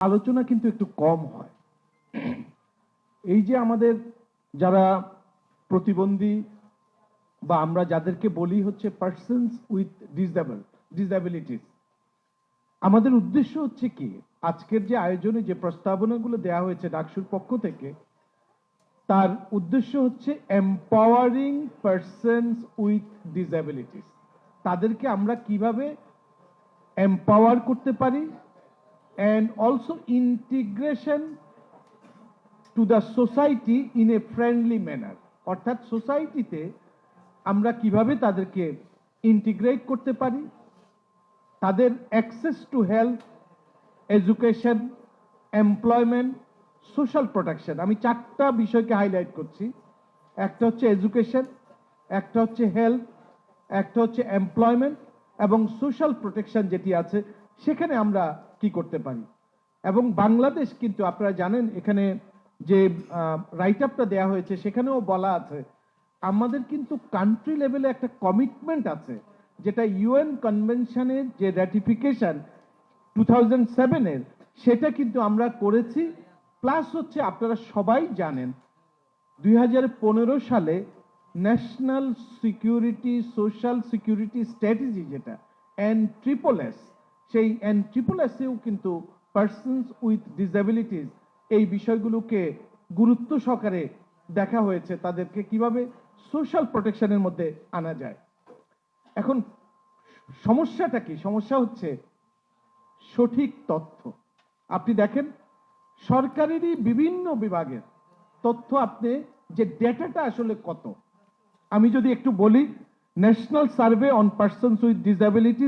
আলোচনা কিন্তু একটু কম হয়। এই যে আমাদের যারা প্রতিবন্ধী বা আমরা যাদেরকে বলি হচ্ছে পার্সনস উইথ ডিসএবিলিটিস, আমাদের উদ্দেশ্য হচ্ছে কি, আজকের যে আয়োজনে যে প্রস্তাবনাগুলো দেওয়া হয়েছে ডাকসুর পক্ষ থেকে, তার উদ্দেশ্য হচ্ছে এম্পাওয়ারিং পার্সনস উইথ ডিসএবিলিটিস। তাদেরকে আমরা কিভাবে এম্পাওয়ার করতে পারি, and also integration to the society in a friendly manner, অর্থাৎ সোসাইটিতে আমরা কিভাবে তাদেরকে ইন্টিগ্রেট করতে পারি, তাদের access to health, education, employment, social protection. আমি চারটা বিষয়কে হাইলাইট করছি। একটা হচ্ছে এডুকেশন, একটা হচ্ছে হেলথ, একটা হচ্ছে এমপ্লয়মেন্ট এবং সোশ্যাল প্রোটেকশন যেটি আছে সেখানে আমরা কি করতে পারি। এবং বাংলাদেশ কিন্তু আপনারা জানেন এখানে যে রাইট আপটা দেওয়া হয়েছে সেখানেও বলা আছে আমাদের কিন্তু কান্ট্রি লেভেলে একটা কমিটমেন্ট আছে, যেটা ইউএন কনভেনশনের যে র্যাটিফিকেশন 2007-এর, সেটা কিন্তু আমরা করেছি। প্লাস হচ্ছে আপনারা সবাই জানেন 2015 সালে national security social security strategy যেটা NSSS, সেই NSSS-এও কিন্তু পার্সনস উইথ ডিসএবিলিটিস এই বিষয়গুলোকে গুরুত্ব সহকারে দেখা হয়েছে, তাদেরকে কিভাবে সোশ্যাল প্রোটেকশনের মধ্যে আনা যায়। এখন সমস্যাটা কি? সমস্যা হচ্ছে সঠিক তথ্য। আপনি দেখেন সরকারেরই বিভিন্ন বিভাগের তথ্য, আপনি যে ডেটাটা আসলে কত, আমি যদি একটু বলি, national survey on persons with disability